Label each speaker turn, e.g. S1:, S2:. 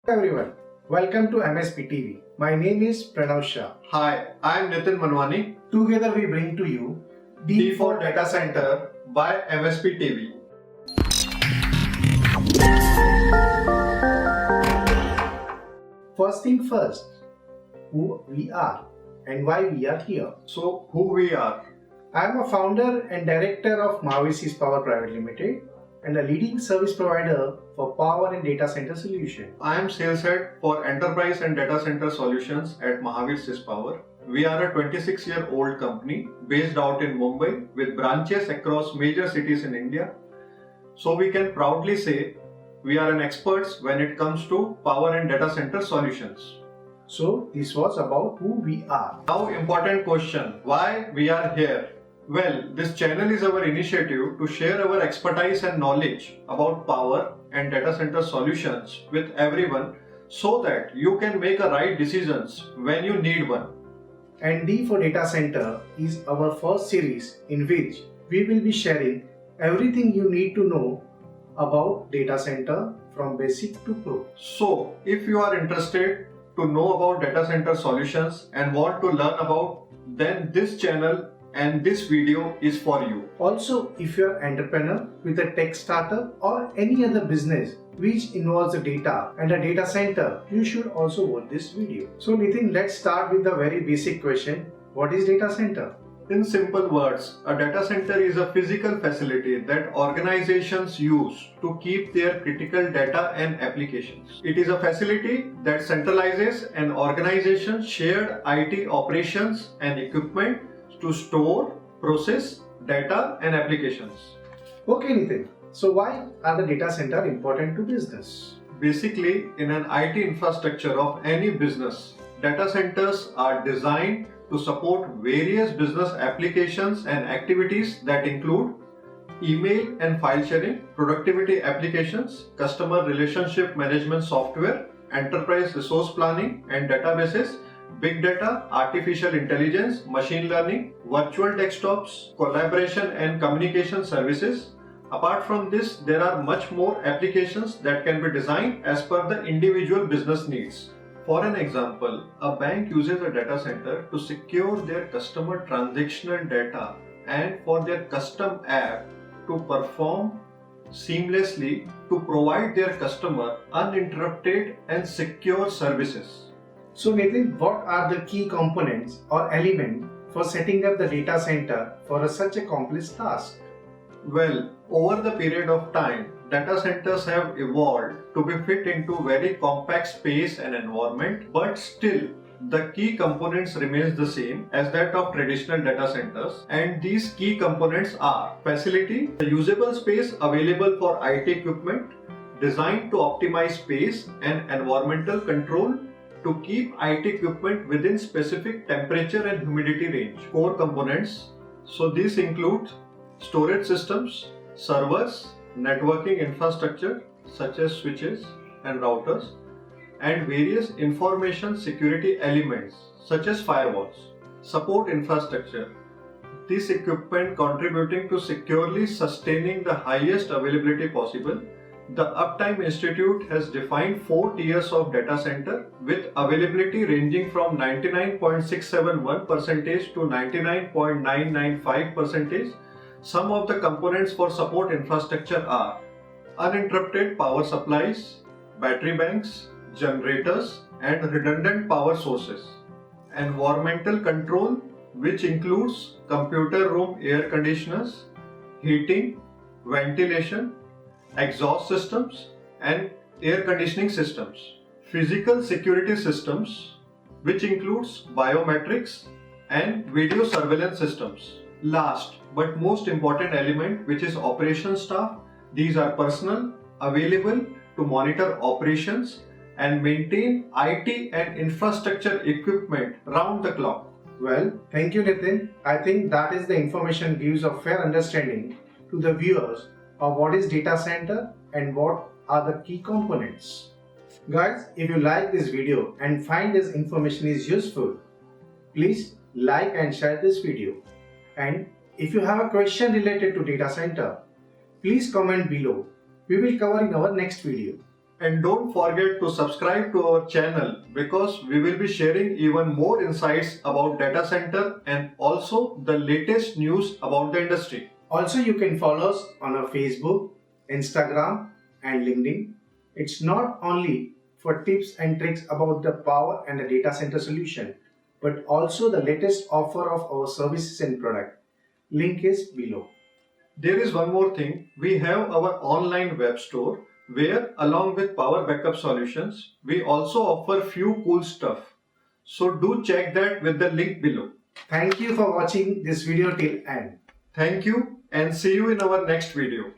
S1: Everyone, welcome to MSP TV. My name is Pranav Shah.
S2: Hi, I'm Nitin Manwani.
S1: Together we bring to you
S2: D for Data Center by MSP TV.
S1: First thing first, who we are and why we are here.
S2: So, who we are?
S1: I am a founder and director of Mahavisis Power Private Limited and a leading service provider for power and data center solution.
S2: I am sales head for enterprise and data center solutions at Mahavir Syspower. We are a 26-year-old company based out in Mumbai with branches across major cities in India. So we can proudly say we are an experts when it comes to power and data center solutions.
S1: So this was about who we are.
S2: Now important question, why we are here? Well, this channel is our initiative to share our expertise and knowledge about power and data center solutions with everyone so that you can make a right decisions when you need one.
S1: And D for Data Center is our first series in which we will be sharing everything you need to know about data center from basic to pro.
S2: So, if you are interested to know about data center solutions and want to learn about, then this channel and this video is for you.
S1: Also, if you are an entrepreneur with a tech startup or any other business which involves the data and a data center, you should also watch this video. So Nitin, let's start with the very basic question. What is data center?
S2: In simple words, a data center is a physical facility that organizations use to keep their critical data and applications. It is a facility that centralizes an organization's shared IT operations and equipment to store, process data and applications.
S1: Okay Nitin, so why are the data center important to business?
S2: Basically, in an IT infrastructure of any business, data centers are designed to support various business applications and activities that include email and file sharing, productivity applications, customer relationship management software, enterprise resource planning and databases, big data, artificial intelligence, machine learning, virtual desktops, collaboration and communication services. Apart from this, there are much more applications that can be designed as per the individual business needs. For an example, a bank uses a data center to secure their customer transactional data and for their custom app to perform seamlessly to provide their customer uninterrupted and secure services.
S1: So Nitin, what are the key components or elements for setting up the data center for such a complex task?
S2: Well, over the period of time, data centers have evolved to be fit into very compact space and environment, but still the key components remains the same as that of traditional data centers, and these key components are facility, the usable space available for IT equipment, designed to optimize space and environmental control to keep IT equipment within specific temperature and humidity range. Core components, so these include storage systems, servers, networking infrastructure such as switches and routers, and various information security elements such as firewalls. Support infrastructure, this equipment contributing to securely sustaining the highest availability possible. The Uptime Institute has defined 4 tiers of data center with availability ranging from 99.671% to 99.995%. Some of the components for support infrastructure are uninterrupted power supplies, battery banks, generators, and redundant power sources. Environmental control, which includes computer room air conditioners, heating, ventilation, exhaust systems, and air conditioning systems. Physical security systems, which includes biometrics and video surveillance systems. Last but most important element, which is operations staff. These are personnel available to monitor operations and maintain IT and infrastructure equipment round the clock.
S1: Well, thank you Nitin. I think that is the information gives a fair understanding to the viewers of what is data center and what are the key components. Guys, if you like this video and find this information is useful, please like and share this video. And if you have a question related to data center, please comment below. We will cover in our next video.
S2: And don't forget to subscribe to our channel because we will be sharing even more insights about data center and also the latest news about the industry.
S1: Also, you can follow us on our Facebook, Instagram, and LinkedIn. It's not only for tips and tricks about the power and the data center solution, but also the latest offer of our services and product. Link is below.
S2: There is one more thing. We have our online web store where along with power backup solutions, we also offer few cool stuff. So do check that with the link below.
S1: Thank you for watching this video till end.
S2: Thank you and see you in our next video.